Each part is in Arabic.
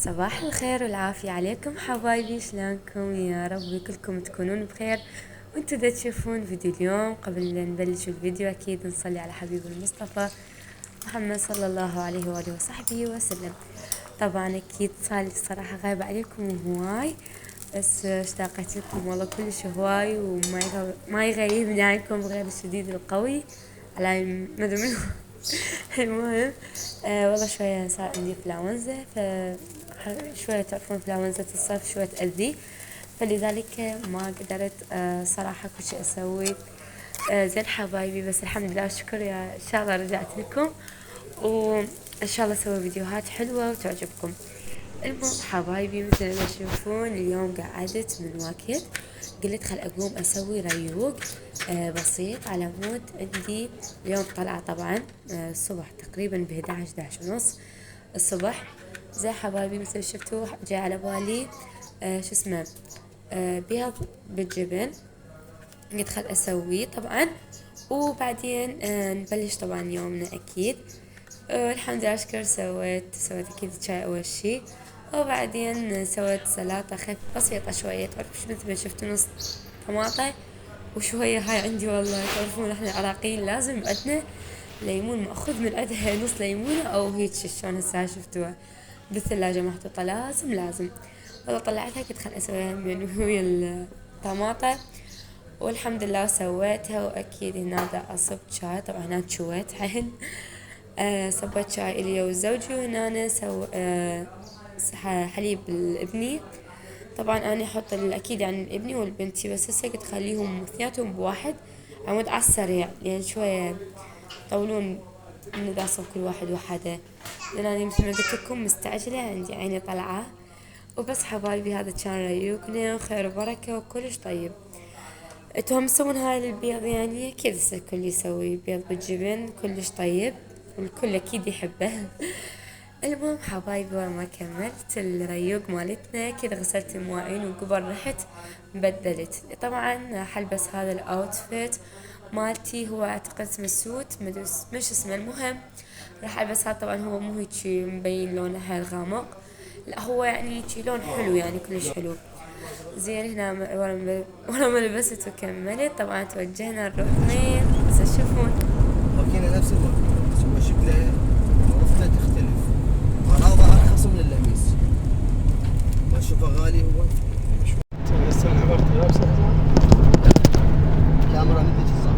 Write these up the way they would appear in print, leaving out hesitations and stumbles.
صباح الخير والعافية عليكم حبايبي، شلونكم؟ يا رب كلكم تكونون بخير. وانتوا دا تشوفون فيديو اليوم. قبل لا نبلش الفيديو اكيد نصلي على حبيب المصطفى محمد صلى الله عليه وآله وصحبه وسلم. طبعا اكيد صار الصراحة غايبة عليكم هواي، بس اشتاقت لكم والله كلش هواي، ما يغيبني عنكم غير الشديد القوي على ما ادري منو. المهم والله شوية صار عندي فلاونزا، شوية تعرفون فلاونزا الصيف شوية تأذي، فلذلك ما قدرت صراحة كل شيء أسوي. زين حبايبي، بس الحمد لله والشكر، يا إن شاء الله رجعت لكم وإن شاء الله أسوي فيديوهات حلوة وتعجبكم. المهم حبايبي، مثل ما تشوفون اليوم قعدت من وقت قلت خل أقوم أسوي ريوق بسيط على مود عندي اليوم طلعة طبعا الصبح تقريبا ب11 ونص الصبح. زي حبايبي مثل شفتوا جاء على بالي شو اسمه بيض بالجبن، قلت خل أسويه طبعا وبعدين نبلش طبعا يومنا أكيد. الحمد لله أشكر سويت أكيد شاي أول شي، وبعدين سويت سلطة خف بسيطة شوية، تعرف مثل ما شفتوا نص طماطة وشوية هاي عندي. والله تعرفون احنا العراقيين لازم عندنا ليمون مأخذ من عندها نص ليمونة أو هيك شلون هسه شفتوها بالثلاجة محطوطة، لازم. والله طلعتها كنت خل أسويها من ويا الطماطة، والحمد لله سويتها. واكيد هنا دا اصب شاي، طبعا هنا شويت حين صبت شاي الي وزوجي، وهنا أنا حليب الابني. طبعا انا احط اكيد يعني الابني والبنتي، بس هسه قلت خليهم اثنيناتهم بواحد عمود على السريع، يعني شوية يطولون انه دا اصب كل واحد وحده، لان انا مثل ما قلت لكم مستعجلة، عندي عيني طلعة. وبس حبايبي، هذا كان ريوقنا خير وبركة وكلش طيب. انتم تسوون هاي البيض؟ يعني اكيد هسه الكل يسوي بيض بالجبن كلش طيب والكل اكيد يحبه. المهم حبايبي، ورا ما كملت الريوق مالتنا كذا غسلت المواعين، وقبل رحت بدلت. طبعا حلبس هذا الاوتفيت مالتي، هو اعتقد اسمه السوت مش اسمه، المهم راح البس هذا. طبعا هو مو هيجي مبين لونه حيل غامق، لا هو يعني هيجي لون حلو، يعني كلش حلو. زين هنا ورا ما لبست وكملت طبعا توجهنا نروح وين هسه تشوفون. ماكينة نفس الماكينة بس هو شكلها غرفته تختلف، عراضه ارخص من اللميس، ما تشوفه غالي هو. لسه الحبرت لابسه كاميرا مثل الصح.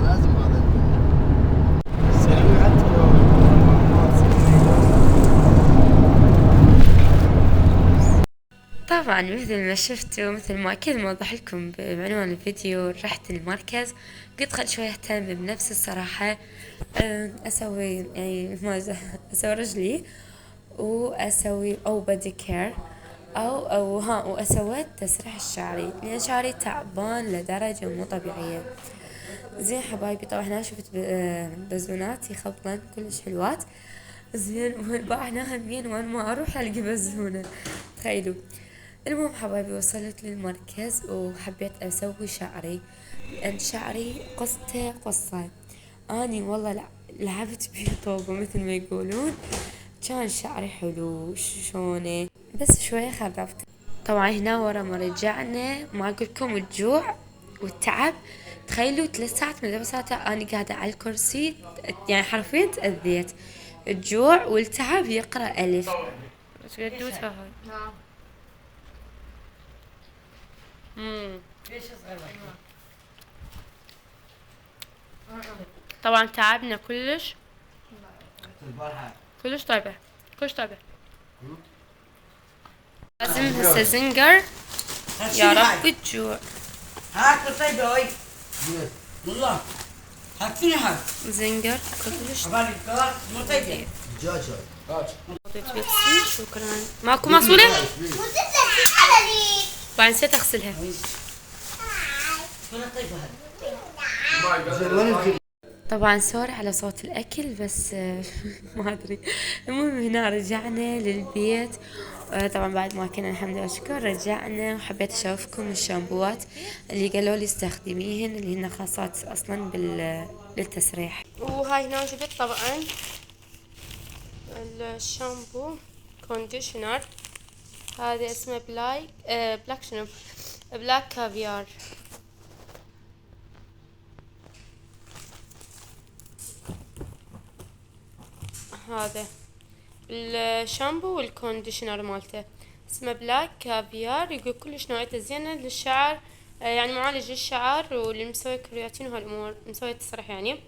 لازم هذا سلمي حتى لو طبعا مثل ما شفتوا، مثل ما اكيد موضح لكم بعنوان الفيديو، رحت المركز قلت خل شوي اهتم بنفسي الصراحة. اسوي يعني ما اسوي رجلي، واسوي او بادي كير واسويت تسريح الشعري، لان شعري تعبان لدرجة مو طبيعية. زين حبايبي، طبعا هنا شفت بزونات يخبطن كلش حلوات. زين هنا همين وين ما اروح القى بزونة، تخيلوا. المهم حبايبي، وصلت للمركز وحبيت اسوي شعري، لان شعري قصته قصة. اني والله لعبت بيه طوبة مثل ما يقولون، كان شعري حلو شلونه، بس شوية خربت. طبعا هنا ورا ما رجعنا ما اقولكم الجوع والتعب، تخيلوا 3 ساعات من 4 ساعات انا قاعدة على الكرسي، يعني حرفيا تأذيت. الجوع والتعب يقرأ ألف. ايش قدوتها هاي؟ طبعا تعبنا كلش طيبة، كلش طيبة. لازم هسه زنقر، يا رب الجوع. هاك طيبة هاي والله، هاتيني هاك زنقر كلش عبالي الكلام مو طيبة. دجاج هاي. حطيت بيبسي، شكرا. ماكو ماسولة؟ بعد نسيت اغسلها. شلون طيبة هاي؟ زين وين الكل؟ طبعا سوري على صوت الاكل، بس ما ادري. المهم هنا رجعنا للبيت. طبعا بعد ما كنا الحمد لله شكر رجعنا، وحبيت اشوفكم الشامبوات اللي قالوا لي استخدميهن، اللي هن خاصات اصلا للتسريح. وهاي هنا جبت طبعا الشامبو كونديشنر، هذا اسمه بلاك شنو، بلاك كافيار. هذا الشامبو والكونديشنر مالته اسمه بلاك كافيار، يقول كلش نوعيته زينة للشعر، يعني معالج للشعر واللي مسوي كرياتين وهالامور، مسوي تسرح يعني.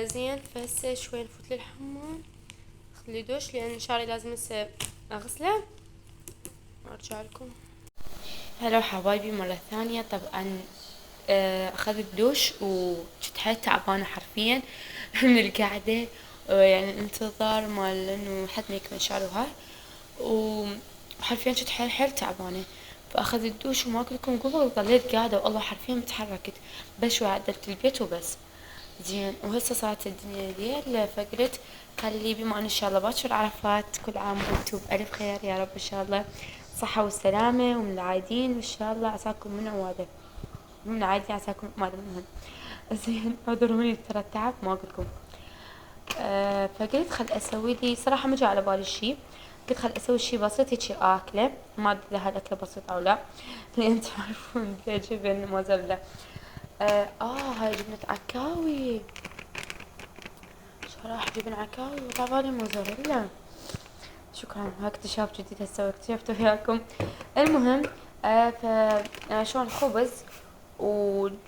زين، فهسه شوي نفوت للحمام، خلي دوش لان شعري لازم هسه اغسله وارجع لكم. هلا حبايبي مرة ثانية. طبعا اخذت دوش وجت حيل تعبانة حرفيا من القعدة، يعني الانتظار مال انه حد ما يكمل شعره هاي، وحرفيا جت حيل تعبانة، فاخذت دوش وما اقولكم قبل ظليت قاعدة والله حرفيا ما تحركت، بس شوي عدلت البيت وبس. زين، وهسه صارت الدنيا ليل، فقلت خلي بما ان شاء الله باكر عرفات، كل عام وانتم بألف خير يا رب، ان شاء الله صحة والسلامة ومن العايدين، وان شاء الله عساكم من عواده، من العايدين عساكم ما ادري منهم. زين، اعذروني ترى التعب ما قلتلكم. فقلت خل اسوي لي، صراحة ما جاء على بالي شي، قلت خل اسوي شي بسيط هيجي اكله، ما ادري اذا هالاكله بسيط او لا لان تعرفون جبن موزاريلا. هاي جبنة عكاوي، شو راح جبن عكاوي وطلع بالي موزاريلا. شكرا، ها اكتشاف جديد هسه اكتشفته وياكم. المهم شلون خبز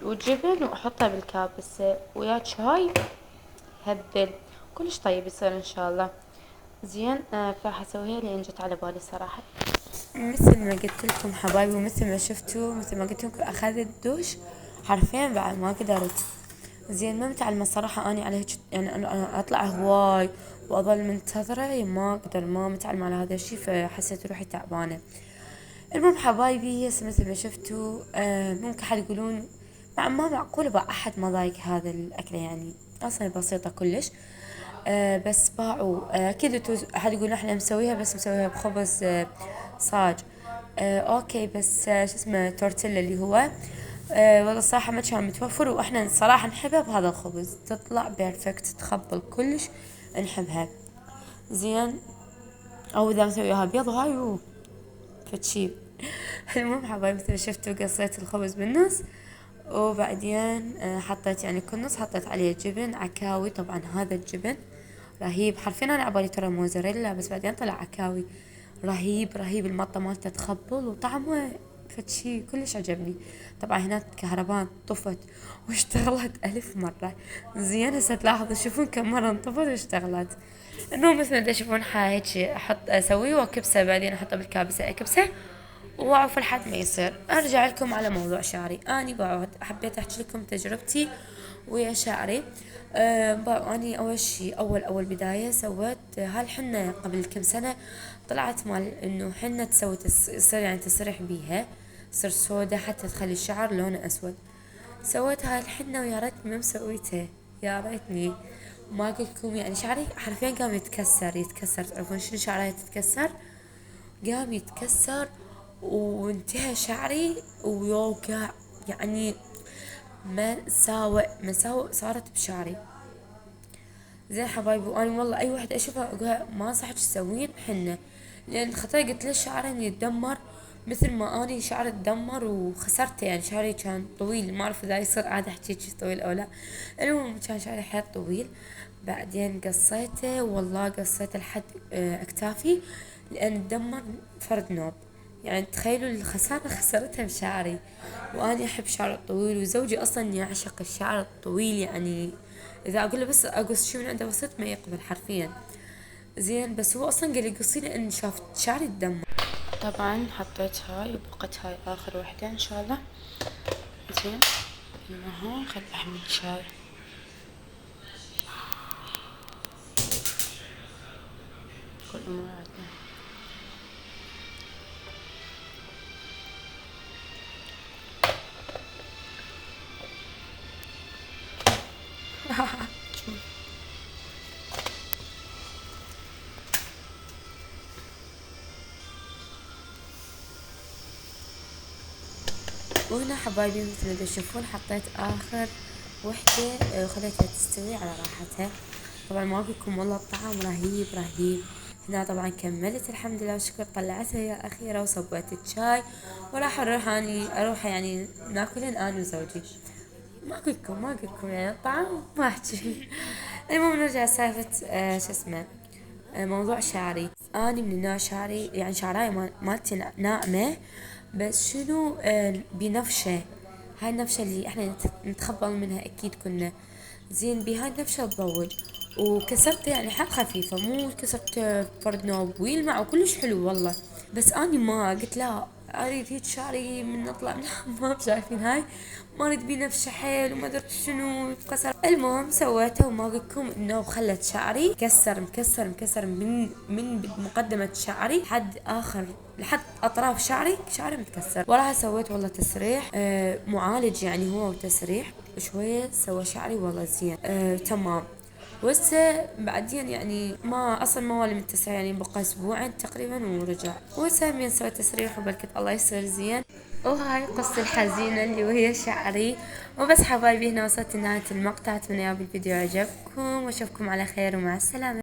وجبن واحطه بالكابسة ويا شاي، هبل كلش طيب يصير ان شاء الله. زين، فراح اسويها لان جت على بالي صراحة. مثل ما قلت لكم حبايبي، ومثل ما شفتوا، مثل ما قلت لكم اخذت دوش حرفيا بعد ما قدرت. زين، ما متعلمة الصراحة اني على هيك، يعني انا اطلع هواي واظل منتظرة، ما اقدر، ما متعلمة على هذا الشي، فحسيت روحي تعبانة. المهم حبايبي، هسه مثل ما شفتوا، ممكن حد يقولون ما معقولة بقى احد ما ضايق هذا الاكلة، يعني اصلا بسيطة كلش. بس باعوا، اكيد انتو حد يقول احنا مسويها، بس مسويها بخبز صاج. اوكي، بس شو اسمه تورتيلا اللي هو، والله الصراحة ما كان متوفر، واحنا صراحة نحبها بهذا الخبز، تطلع بيرفكت، تخبل كلش، نحبها. زين، او اذا مسويها بيض هاي فتشي. المهم حبايبي، مثل شفتوا قصيت الخبز بالنص، وبعدين حطيت يعني كل نص حطيت عليه جبن عكاوي. طبعا هذا الجبن رهيب حرفيا، انا عبالي ترى موزاريلا، بس بعدين طلع عكاوي. رهيب رهيب، المطة مالته تخبل وطعمه فتشي كلش عجبني. طبعا هناك الكهرباء طفت واشتغلت 1000 مرة. زين، هسه تلاحظوا تشوفون كم مرة انطفت واشتغلت. المهم مثل ما تشوفون هيك احط اسويه واكبسه، بعدين احطه بالكابسة اكبسه واعرف لحد ما يصير. ارجع لكم على موضوع شعري، اني بقعد حبيت احكي لكم تجربتي ويا شعري. اني اول شي، اول بداية سويت هالحنة قبل كم سنة، طلعت مال انه حنة تسوي يصير يعني تسرح بيها، تصير سودة حتى تخلي الشعر لونه اسود. سويت هاي الحنة ويا ريتني ما مسويتها، يا ريتني ما قلتلكم، يعني شعري حرفيا قام يتكسر. تعرفون شنو شعري تتكسر؟ قام يتكسر وانتهى شعري ويوقع، يعني مساوئ صارت بشعري. زين حبايبي، وانا والله اي واحد اشوفها اقولها ما صح تسوين حنة، لان خطأ قلت له شعري يتدمر مثل ما اني شعري تدمر وخسرته، يعني شعري كان طويل، ما اعرف اذا يصير عاد احكي طويل او لا. المهم كان شعري حيل طويل، بعدين قصيته، والله قصيته لحد اكتافي، لان تدمر فرد نوب. يعني تخيلوا الخسارة خسرتها بشعري، وأنا أحب شعر الطويل، وزوجي أصلا يعشق الشعر الطويل، يعني إذا أقول له بس أقص شي من عنده بسيط ما يقبل حرفيا. زين، بس هو أصلا قال لي قصي لأن شاف شعري تدمر. طبعا حطيت هاي وبقت هاي آخر وحدة إن شاء الله. زين، هون خل أحمل شاي. كل أمور عادية. وهنا حبايبي مثل ما تشوفون حطيت اخر وحدة وخليتها تستوي على راحتها. طبعا ما اقولكم والله الطعام رهيب رهيب. هنا طبعا كملت الحمد لله والشكر، طلعتها يا اخيرة وصبيت الشاي وراح اروح يعني ناكلن انا وزوجي. ما اقولكم يعني الطعام ما احكي. المهم نرجع سالفة شو اسمه موضوع شعري. اني من النوع شعري يعني شعراي مالتي ناعمة، بس شنو بنفشة. هاي النفشة اللي احنا نتخبل منها اكيد كنا زين، بهاي النفشة تضوج. وكسرت يعني حق خفيفة، مو كسرت فرد نوب ويلمع وكلش حلو والله. بس اني ما قلت لا اريد هيك شعري من نطلع من الحمام شايفين هاي، ما اريد بيه نفس حيل وما ادري شنو كسر. المهم سويته وما اقولكم انه خلت شعري مكسر من مقدمة شعري لحد اخر، لحد اطراف شعري متكسر. وراها سويت والله تسريح معالج يعني هو وتسريح شوية سوى شعري والله زين تمام. وهسه بعدين يعني ما اصلا ما والي من التسريح يعني بقى اسبوعين تقريبا ورجع. وهسه من سوى تسريح وبلكت الله يصير زين. وهاي قصة الحزينة اللي وهي شعري. وبس حبايبي هنا وصلت لنهاية المقطع، اتمنى يا الفيديو عجبكم واشوفكم على خير ومع السلامة.